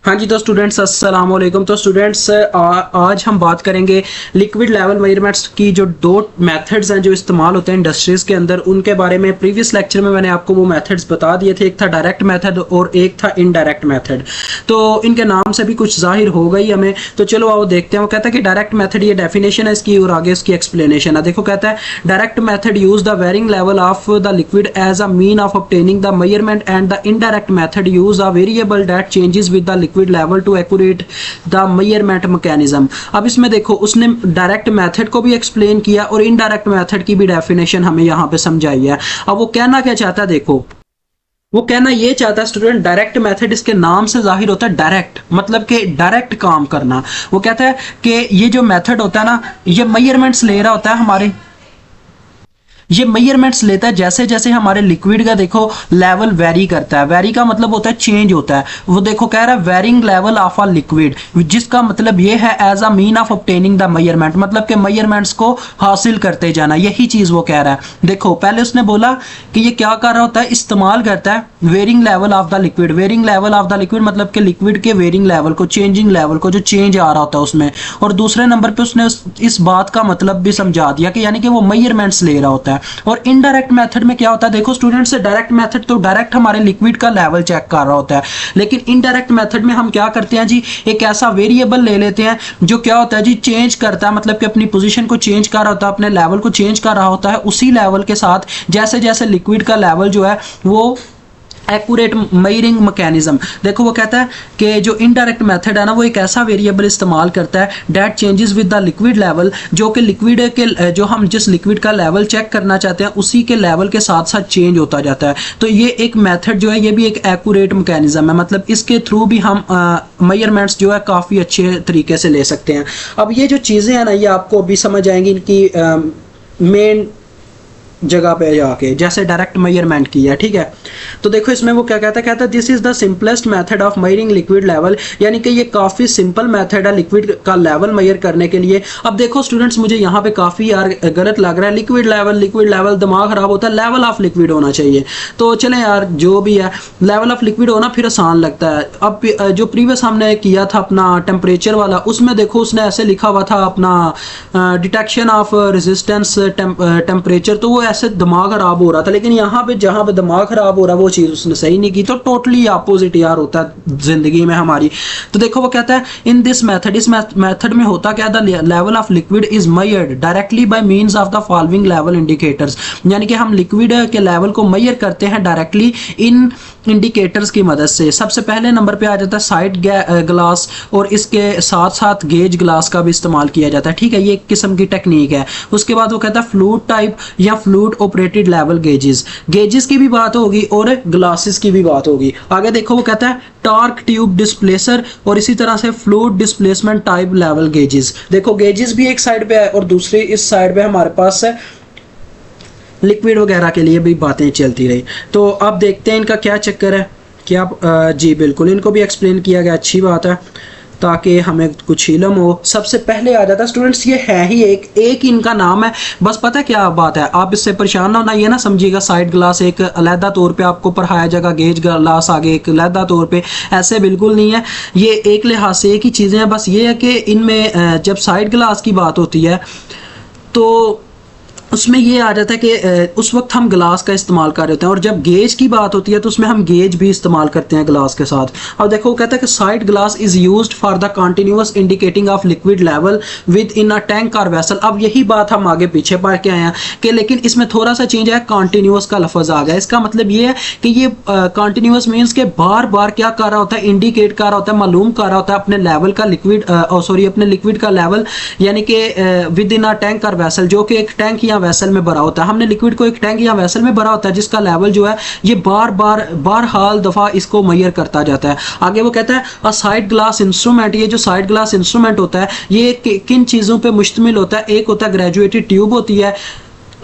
हाँ जी, तो स्टूडेंट्स अस्सलाम वालेकुम। तो स्टूडेंट्स आज हम बात करेंगे लिक्विड लेवल मेजरमेंट्स की जो दो मेथड्स हैं जो इस्तेमाल होते हैं इंडस्ट्रीज के अंदर, उनके बारे में। प्रीवियस लेक्चर में मैंने आपको वो मेथड्स बता दिए थे, एक था डायरेक्ट मेथड और एक था इनडायरेक्ट मेथड। तो इनके नाम से भी कुछ जाहिर हो गई हमें। तो चलो आओ देखते हैं। वो कहता है कि डायरेक्ट मेथड, ये डेफिनेशन है इसकी और आगे इसकी एक्सप्लेनेशन है। देखो कहता है direct method use the varying level of the liquid as a mean of obtaining the measurement and the indirect method use a variable that changes with the liquid level to accurate the measurement mechanism. अब इसमें देखो उसने direct method को भी explain किया और indirect method की भी डेफिनेशन हमें यहाँ पे समझाई है। अब वो कहना क्या चाहता है, देखो वो कहना ये चाहता है स्टूडेंट, डायरेक्ट मेथड इसके नाम से जाहिर होता है डायरेक्ट, मतलब कि डायरेक्ट काम करना। वो कहता है कि ये जो मेथड होता है ना, ये मेजरमेंट्स ले रहा होता है हमारे, ये मेजरमेंट्स लेता है जैसे जैसे हमारे लिक्विड का देखो लेवल वेरी करता है। वेरी का मतलब होता है चेंज होता है। वो देखो कह रहा है varying level of a liquid, जिसका मतलब ये है as a mean of obtaining the measurement, मतलब कि मेजरमेंट्स को हासिल करते जाना, यही चीज वो कह रहा है। देखो पहले उसने बोला कि ये क्या कर रहा होता है, इस्तेमाल करता है varying level of the liquid. Varying level of the liquid मतलब कि लिक्विड के वेरिंग लेवल को, चेंजिंग लेवल को, जो चेंज आ रहा होता है उसमें। और दूसरे नंबर पे उसने इस बात का मतलब भी समझा दिया कि यानी कि वो मेजरमेंट्स ले रहा होता है। और इनडायरेक्ट मेथड में क्या होता है, देखो स्टूडेंट्स, डायरेक्ट मेथड तो डायरेक्ट हमारे लिक्विड का लेवल चेक कर रहा होता है, लेकिन इनडायरेक्ट मेथड में हम क्या करते हैं जी, एक ऐसा वेरिएबल ले लेते हैं जो क्या होता है जी, चेंज करता है, मतलब कि अपनी पोजीशन को चेंज कर रहा होता है, अपने लेवल को चेंज कर रहा होता है, उसी लेवल के साथ जैसे जैसे लिक्विड का लेवल जो है वो एक्यूरेट मेजरिंग मैकेनिज्म। देखो वो कहता है कि जो इनडायरेक्ट मेथड है ना, वो एक ऐसा वेरिएबल इस्तेमाल करता है that changes with the liquid level, जो कि लिक्विड के जो हम जिस लिक्विड का लेवल चेक करना चाहते हैं उसी के लेवल के साथ साथ चेंज होता जाता है। तो ये एक मेथड जो है ये भी एक एक्यूरेट मैकेनिज्म है, मतलब इसके थ्रू भी हम मेजरमेंट्स जो है काफ़ी अच्छे तरीके से ले सकते हैं। अब ये जो चीज़ें हैं ना, ये आपको अभी समझ आएंगी इनकी मेन जगह पे जाके, जैसे डायरेक्ट मेजरमेंट की है, ठीक है। तो देखो इसमें वो क्या कहता है this is the simplest method of measuring liquid level, यानी कि ये काफ़ी सिंपल मेथड है लिक्विड का लेवल मेजर करने के लिए। अब देखो स्टूडेंट्स, मुझे यहाँ पे काफ़ी यार गलत लग रहा है, लिक्विड लेवल दिमाग खराब होता है, लेवल ऑफ लिक्विड होना चाहिए। तो चलें यार, जो भी है लेवल ऑफ लिक्विड होना फिर आसान लगता है। अब जो प्रीवियस हमने किया था अपना टेम्परेचर वाला, उसमें देखो उसने ऐसे लिखा हुआ था अपना डिटेक्शन ऑफ रेजिस्टेंस टेम्परेचर, तो वो ऐसे दिमाग खराब हो रहा था। लेकिन यहाँ पे जहाँ पे दिमाग खराब हो रहा है वो चीज़ उसने सही नहीं की। तो टोटली अपोजिट यार होता है जिंदगी में हमारी। तो देखो वो कहता है इन दिस मेथड, इस मेथड में होता क्या, the level of liquid is measured directly by means of the following level indicators, यानी कि हम लिक्विड के लेवल को मेजर करते हैं डायरेक्टली इन इंडिकेटर्स की मदद से। सबसे पहले नंबर पे आ जाता है साइड ग्लास, और इसके साथ साथ गेज ग्लास का भी इस्तेमाल किया जाता है, ठीक है। ये एक किस्म की टेक्निक है। उसके बाद वो कहता है फ्लूइड टाइप या fluid operated level gauges, gauges की भी बात होगी और ग्लासेस की भी बात होगी। आगे देखो वो कहता है टॉर्क ट्यूब डिस्प्लेसर, और इसी तरह से fluid displacement type level gauges. देखो गेजेस भी एक साइड पे है और दूसरी इस साइड पे हमारे पास है लिक्विड वगैरह के लिए भी बातें चलती रही। तो अब देखते हैं इनका क्या चक्कर है, क्या जी बिल्कुल इनको भी एक्सप्लेन किया गया, अच्छी बात है, ताकि हमें कुछ इल्म हो। सबसे पहले आ जाता है स्टूडेंट्स, ये है ही एक इनका नाम है, बस पता है क्या बात है, आप इससे परेशान ना होना, ये ना समझिएगा साइड ग्लास एक अलहदा तौर पे आपको पढ़ाया जाएगा, गेज ग्लास आगे एक अलहदा तौर पे, ऐसे बिल्कुल नहीं है। ये एक लिहाज से एक ही चीज़ें हैं, बस ये है कि इनमें जब साइड ग्लास की बात होती है तो उसमें ये आ जाता है कि उस वक्त हम ग्लास का इस्तेमाल कर रहे होते हैं, और जब गेज की बात होती है तो उसमें हम गेज भी इस्तेमाल करते हैं ग्लास के साथ। अब देखो वो कहता है कि side glass is used for the continuous indicating of liquid level with in a tank और वेसल। अब यही बात हम आगे पीछे पढ़ के आए हैं कि लेकिन इसमें थोड़ा सा चेंज है, कंटिन्यूअस का लफ्ज आ गया। इसका मतलब ये है कि ये कंटिन्यूअस मीन्स के बार बार क्या कर रहा होता है, इंडिकेट कर रहा होता है, मालूम कर रहा होता है अपने लेवल का लिक्विड अपने लिक्विड का लेवल, यानी कि विद इन अ टैंक और वेसल, जो कि एक टैंक या वेसल में भरा होता है। हमने लिक्विड को एक टैंक या वेसल में भरा होता है जिसका लेवल जो है ये बार हाल दफा इसको मेजर करता जाता है। आगे वो कहता है अ साइड ग्लास इंस्ट्रूमेंट, ये जो साइड ग्लास इंस्ट्रूमेंट होता है ये किन चीज़ों पे मुश्तमिल होता है, एक होता है ग्रेजुएटेड ट्यूब होती है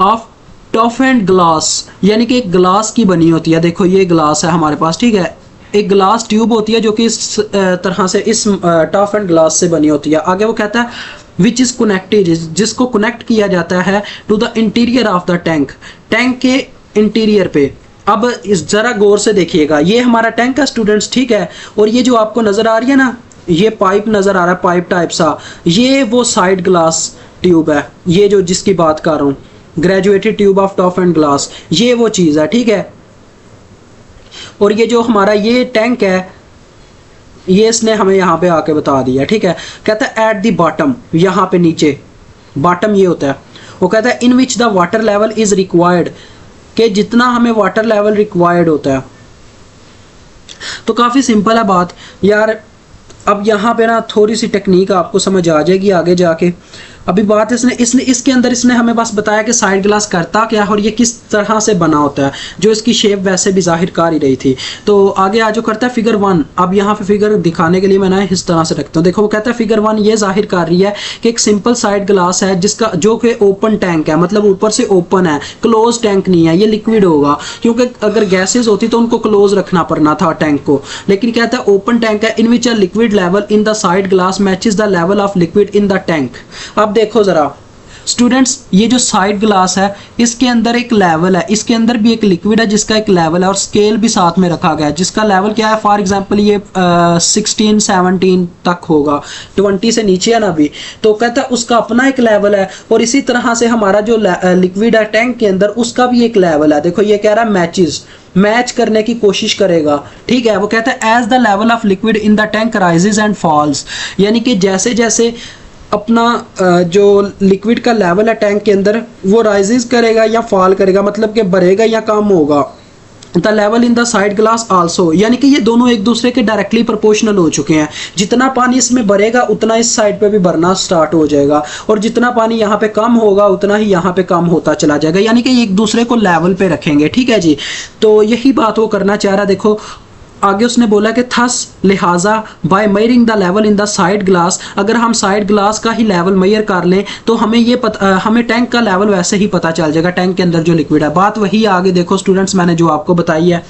ऑफ टफ एंड ग्लास, यानी कि एक ग्लास की बनी होती है। देखो ये ग्लास है हमारे पास, ठीक है, एक ग्लास ट्यूब होती है जो कि इस तरह से इस टफ एंड ग्लास से बनी होती है। आगे वो कहता है विच इज कनेक्टेड, जिसको कनेक्ट किया जाता है to the interior of the tank, tank के इंटीरियर पे, अब इस जरा गौर से देखिएगा, ये हमारा टैंक का स्टूडेंट्स, ठीक है। और ये जो आपको नजर आ रही है ना, ये पाइप नजर आ रहा है, पाइप टाइप सा, ये वो साइड ग्लास ट्यूब है, ये जो जिसकी बात कर रहा हूँ, graduated tube of top and glass, ये वो चीज है, ठीक है। और ये जो हमारा ये टैंक है, ये इसने हमें यहाँ पे आके बता दिया, ठीक है। कहता है एट द बॉटम, यहाँ पे नीचे बॉटम ये होता है। वो कहता है in which the water level is required, कि जितना हमें वाटर लेवल रिक्वायर्ड होता है। तो काफ़ी सिंपल है बात यार। अब यहाँ पे ना थोड़ी सी टेक्निक आपको समझ आ जाएगी आगे जाके। अभी बात इसने इसके अंदर इसने हमें बस बताया कि साइड ग्लास करता क्या है और ये किस तरह से बना होता है, जो इसकी शेप वैसे भी जाहिर कर ही रही थी। तो आगे आ जो करता है फिगर 1। अब यहाँ पे फिगर दिखाने के लिए मैंने इस तरह से रखता हूँ। देखो वो कहता है फिगर 1 ये जाहिर कर रही है कि एक सिंपल साइड ग्लास है जिसका जो कि ओपन टैंक है, मतलब ऊपर से ओपन है, क्लोज टैंक नहीं है, ये लिक्विड होगा, क्योंकि अगर गैसेज होती तो उनको क्लोज रखना पड़ना था टैंक को। लेकिन कहता है ओपन टैंक है, in which a liquid level in the side glass matches the level of liquid in the tank. अब देखो जरा स्टूडेंट्स, ये जो साइड ग्लास है इसके अंदर एक लेवल है, इसके अंदर भी एक लिक्विड है जिसका एक लेवल है और स्केल भी साथ में रखा गया है जिसका लेवल क्या है, फॉर एग्जांपल ये 16-17 तक होगा, 20 से नीचे है ना अभी। तो कहता है उसका अपना एक लेवल है और इसी तरह से हमारा जो लिक्विड है टैंक के अंदर उसका भी एक लेवल है। देखो ये कह रहा है मैचेस, मैच करने की कोशिश करेगा, ठीक है। वो कहता है as the level of liquid in the tank rises and falls, यानी कि जैसे जैसे अपना जो लिक्विड का लेवल है टैंक के अंदर वो राइजेस करेगा या फॉल करेगा, मतलब कि बढ़ेगा या कम होगा। The level in the side glass also, यानी कि ये दोनों एक दूसरे के डायरेक्टली प्रोपोर्शनल हो चुके हैं। जितना पानी इसमें भरेगा उतना इस साइड पे भी भरना स्टार्ट हो जाएगा और जितना पानी यहाँ पे कम होगा उतना ही यहाँ पे कम होता चला जाएगा, यानी कि एक दूसरे को लेवल पे रखेंगे, ठीक है जी। तो यही बात वो करना चाह रहा है। देखो आगे उसने बोला कि थस लिहाजा by measuring the level in the side glass, अगर हम साइड ग्लास का ही लेवल मेयर कर लें तो हमें ये हमें टैंक का लेवल वैसे ही पता चल जाएगा, टैंक के अंदर जो लिक्विड है। बात वही आगे देखो स्टूडेंट्स मैंने जो आपको बताई है।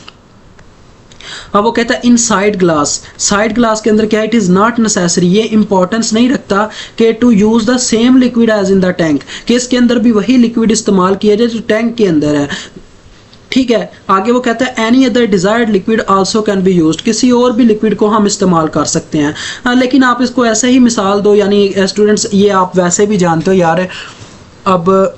अब वो कहता है in side glass, side glass के अंदर क्या है, इट इज नॉट नेसेसरी, ये इंपॉर्टेंस नहीं रखता कि to use the same liquid as in the tank, कि इसके अंदर भी वही लिक्विड इस्तेमाल किया जाए जो टैंक के अंदर है, ठीक है। आगे वो कहता है any other desired liquid also can be used, किसी और भी लिक्विड को हम इस्तेमाल कर सकते हैं। लेकिन आप इसको ऐसे ही मिसाल दो, यानी स्टूडेंट्स ये आप वैसे भी जानते हो यार। अब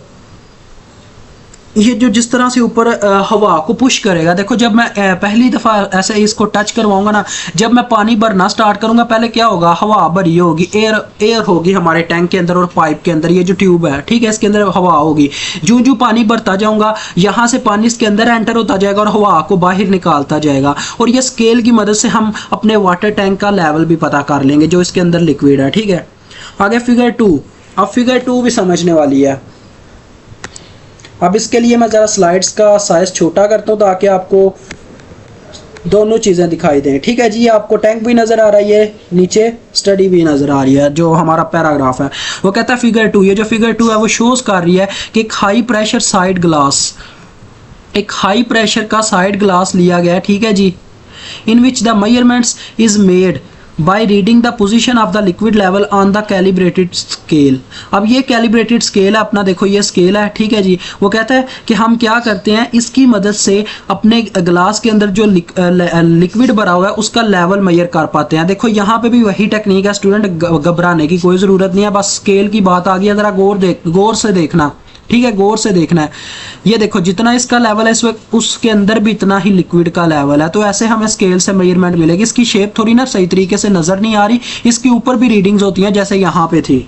ये जो जिस तरह से ऊपर हवा को पुश करेगा, देखो जब मैं पहली दफ़ा ऐसे इसको टच करवाऊंगा ना, जब मैं पानी भरना स्टार्ट करूंगा पहले क्या होगा, हवा भरी होगी, एयर होगी हमारे टैंक के अंदर और पाइप के अंदर, ये जो ट्यूब है, ठीक है, इसके अंदर हवा होगी। जो जो पानी भरता जाऊंगा यहाँ से पानी इसके अंदर एंटर होता जाएगा और हवा को बाहर निकालता जाएगा। और ये स्केल की मदद से हम अपने वाटर टैंक का लेवल भी पता कर लेंगे जो इसके अंदर लिक्विड है, ठीक है। आगे फिगर 2, अब फिगर 2 भी समझने वाली है। अब इसके लिए मैं ज़रा स्लाइड्स का साइज छोटा करता हूँ ताकि आपको दोनों चीज़ें दिखाई दें, ठीक है जी। आपको टैंक भी नज़र आ रही है, नीचे स्टडी भी नज़र आ रही है जो हमारा पैराग्राफ है। वो कहता है फिगर 2, ये जो फिगर 2 है वो शोज कर रही है कि एक हाई प्रेशर साइड ग्लास, एक हाई प्रेशर का साइड ग्लास लिया गया है, ठीक है जी, in which the measurements is made by reading the position of the liquid level on the calibrated scale. अब ये कैलिब्रेटेड स्केल है अपना, देखो ये स्केल है, ठीक है जी। वो कहता है कि हम क्या करते हैं, इसकी मदद से अपने ग्लास के अंदर जो लिक्विड भरा हुआ है उसका लेवल मेजर कर पाते हैं। देखो यहाँ पे भी वही टेक्निक है स्टूडेंट, घबराने की कोई ज़रूरत नहीं है, बस स्केल की बात आ गई, ज़रा गौर से देखना, ठीक है, गौर से देखना है। ये देखो जितना इसका लेवल है इस वक्त उसके अंदर भी इतना ही लिक्विड का लेवल है, तो ऐसे हमें स्केल से मेजरमेंट मिलेगी। इसकी शेप थोड़ी ना सही तरीके से नजर नहीं आ रही, इसके ऊपर भी रीडिंग्स होती हैं जैसे यहाँ पे थी।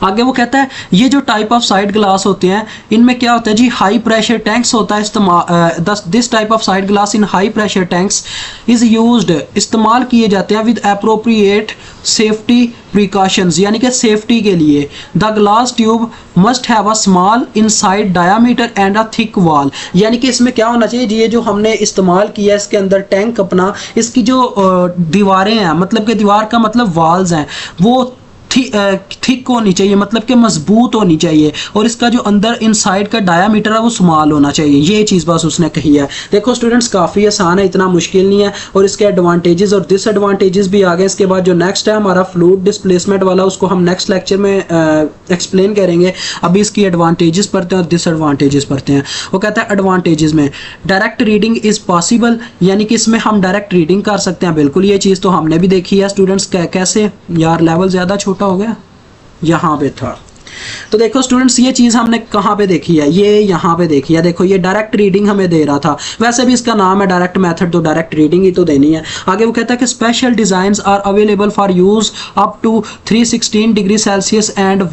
आगे वो कहता है ये जो टाइप ऑफ साइड ग्लास होते हैं इनमें क्या होता है जी, हाई प्रेशर टैंक्स होता है। This type of side glass in high pressure tanks is used, इस्तेमाल किए जाते हैं विद एप्रोप्रिएट सेफ्टी प्रिकॉशंस, यानी कि सेफ्टी के लिए। The glass tube must have a small inside diameter and a thick wall, यानी कि इसमें क्या होना चाहिए जी, ये जो हमने इस्तेमाल किया इसके अंदर टैंक अपना, इसकी जो दीवारें हैं, मतलब कि दीवार का मतलब वॉल्स हैं, वो थिक होनी चाहिए, मतलब कि मजबूत होनी चाहिए, और इसका जो अंदर इनसाइड का डायामीटर है वो स्मॉल होना चाहिए। ये चीज़ बस उसने कही है। देखो स्टूडेंट्स, काफ़ी आसान है, इतना मुश्किल नहीं है, और इसके एडवांटेजेस और डिसएडवांटेजेस भी आ गए। इसके बाद जो नेक्स्ट है हमारा फ्लूइड डिस्प्लेसमेंट वाला, उसको हम नेक्स्ट लेक्चर में एक्सप्लेन करेंगे। अभी इसकी एडवांटेजेस पढ़ते हैं और डिसएडवांटेजेस पढ़ते हैं। वो कहता है एडवांटेजेस में डायरेक्ट रीडिंग इज़ पॉसिबल, यानी कि इसमें हम डायरेक्ट रीडिंग कर सकते हैं। बिल्कुल, ये चीज़ तो हमने भी देखी है स्टूडेंट्स। कैसे यार, लेवल ज़्यादा छोटा हो गया, यहाँ पे था। तो देखो स्टूडेंट्स, ये चीज़ हमने कहाँ पे देखी है, ये यहाँ पे देखी है। देखो ये डायरेक्ट रीडिंग हमें दे रहा था, वैसे भी इसका नाम है डायरेक्ट मेथड, तो डायरेक्ट रीडिंग ही तो देनी है। आगे वो कहता है कि special designs are available for use up to 316 degree Celsius and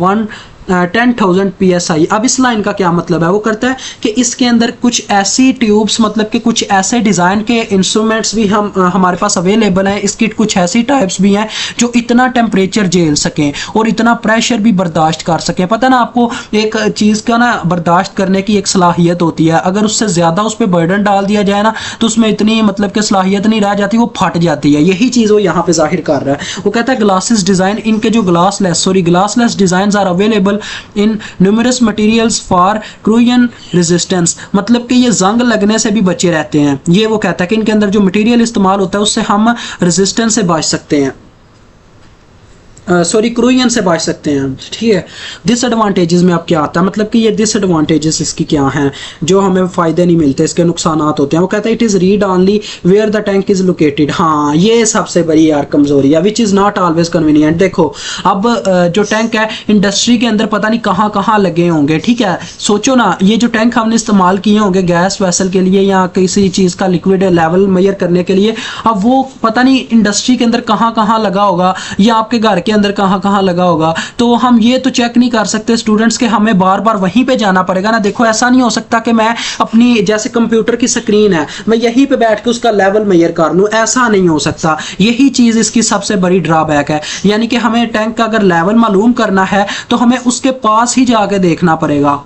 10,000 PSI। अब इस लाइन का क्या मतलब है? वो करता है कि इसके अंदर कुछ ऐसी ट्यूब्स, मतलब कि कुछ ऐसे डिज़ाइन के इंस्ट्रूमेंट्स भी हमारे पास अवेलेबल हैं। इसकी कुछ ऐसी टाइप्स भी हैं जो इतना टेम्परेचर झेल सकें और इतना प्रेशर भी बर्दाश्त कर सकें। पता ना आपको, एक चीज़ का ना बर्दाश्त करने की एक सलाहियत होती है, अगर उससे ज़्यादा उस पर बर्डन डाल दिया जाए ना तो उसमें इतनी मतलब कि सलाहियत नहीं रह जाती, वो फट जाती है। यही चीज़ वो यहाँ पे जाहिर कर रहा है। वो कहता है ग्लासेस डिज़ाइन, इनके जो glassless design are available in numerous materials for corrosion resistance, मतलब कि ये जंग लगने से भी बचे रहते हैं। ये वो कहता है कि इनके अंदर जो मटेरियल इस्तेमाल होता है उससे हम रेजिस्टेंस से बच सकते हैं, क्रूजन से बच सकते हैं। ठीक है। डिसएडवांटेजेस में अब क्या आता है, मतलब कि ये डिसएडवांटेजेस इसकी क्या हैं जो हमें फ़ायदे नहीं मिलते, इसके नुकसान होते हैं। वो कहता है it is read only where the tank is located. हाँ, ये सबसे बड़ी यार कमज़ोरी है, which is not always convenient. देखो अब जो टैंक है इंडस्ट्री के अंदर पता नहीं कहाँ कहाँ लगे होंगे। ठीक है, सोचो ना, ये जो टैंक हमने इस्तेमाल किए होंगे गैस वेसल के लिए या किसी चीज़ का लिक्विड लेवल मेजर करने के लिए, अब वो पता नहीं इंडस्ट्री के अंदर कहाँ कहाँ लगा होगा या आपके घर के अंदर कहाँ कहाँ लगा होगा, तो हम ये तो चेक नहीं कर सकते स्टूडेंट्स के हमें बार बार वहीं पे जाना पड़ेगा ना। देखो ऐसा नहीं हो सकता कि मैं अपनी, जैसे कंप्यूटर की स्क्रीन है, मैं यहीं पे बैठ के उसका लेवल मेजर कर लूँ, ऐसा नहीं हो सकता। यही चीज़ इसकी सबसे बड़ी ड्रॉबैक है, यानी कि हमें टैंक का अगर लेवल मालूम करना है तो हमें उसके पास ही जाके देखना पड़ेगा।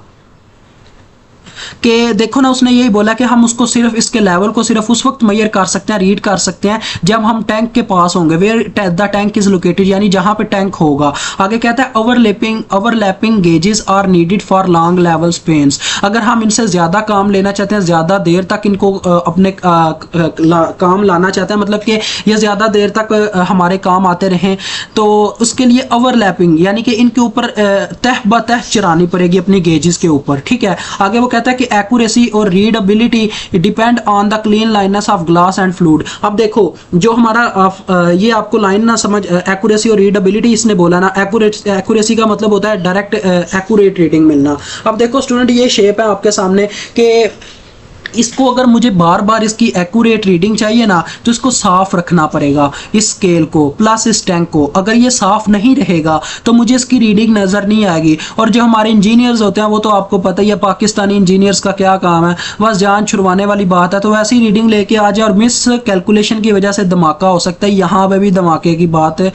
कि देखो ना, उसने यही बोला कि हम उसको सिर्फ, इसके लेवल को सिर्फ उस वक्त मेजर कर सकते हैं, रीड कर सकते हैं जब हम टैंक के पास होंगे, where the tank is located, यानी जहां पे टैंक होगा। आगे कहता है overlapping gauges are needed for long level spans. अगर हम इनसे ज़्यादा काम लेना चाहते हैं, ज़्यादा देर तक इनको अपने काम लाना चाहते हैं, मतलब कि ये ज़्यादा देर तक हमारे काम आते रहें, तो उसके लिए ओवरलैपिंग यानी कि इनके ऊपर तह ब तह चढ़ानी पड़ेगी अपनी गेजेस के ऊपर। ठीक है। आगे वो कहता है कि एक्यूरेसी और readability depend on the cleanliness of glass and fluid. अब देखो जो हमारा ये आपको लाइन ना समझ, एक्यूरेसी और रीडेबिलिटी इसने बोला ना, एक्यूरेसी का मतलब होता है डायरेक्ट एक्यूरेट रीडिंग मिलना। अब देखो स्टूडेंट, ये शेप है आपके सामने कि इसको अगर मुझे बार बार इसकी एक्यूरेट रीडिंग चाहिए ना तो इसको साफ रखना पड़ेगा, इस स्केल को प्लस इस टैंक को। अगर ये साफ नहीं रहेगा तो मुझे इसकी रीडिंग नज़र नहीं आएगी। और जो हमारे इंजीनियर्स होते हैं वो तो आपको पता ही है, पाकिस्तानी इंजीनियर्स का क्या काम है, बस जान छुड़वाने वाली बात है। तो वैसी रीडिंग लेके आ जाए और मिस कैलकुलेशन की वजह से धमाका हो सकता है। यहाँ पे भी धमाके की बात है,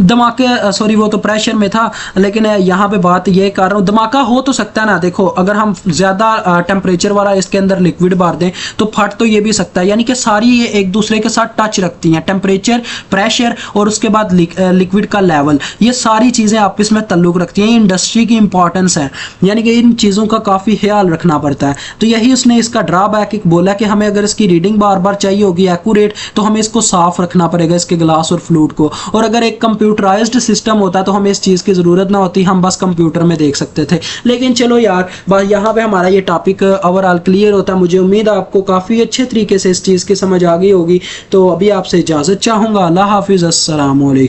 धमाके सॉरी वो तो प्रेशर में था, लेकिन यहाँ पे बात ये कर रहा हूँ, धमाका हो तो सकता है ना। देखो अगर हम ज़्यादा टेम्परेचर वाला इसके अंदर लिक्विड भर दें तो फट तो ये भी सकता है, यानी कि सारी ये एक दूसरे के साथ टच रखती हैं, टेम्परेचर, प्रेशर और उसके बाद लिक्विड का लेवल, ये सारी चीज़ें आपस में ताल्लुक रखती हैं। ये इंडस्ट्री की इंपॉर्टेंस है, यानी कि इन चीज़ों का काफ़ी ख्याल रखना पड़ता है। तो यही उसने इसका ड्रॉबैक बोला कि हमें अगर इसकी रीडिंग बार बार चाहिए होगी एक्यूरेट, तो हमें इसको साफ रखना पड़ेगा, इसके ग्लास और फ्लूइड को। और अगर एक कंप्यूटराइज्ड सिस्टम होता तो हमें इस चीज़ की ज़रूरत ना होती, हम बस कंप्यूटर में देख सकते थे। लेकिन चलो यार, बस यहाँ पे हमारा ये टॉपिक ओवरऑल क्लियर होता है। मुझे उम्मीद है आपको काफ़ी अच्छे तरीके से इस चीज़ की समझ आ गई होगी। तो अभी आपसे इजाज़त चाहूँगा। अल्लाह हाफिज़, अस्सलाम वालेकुम।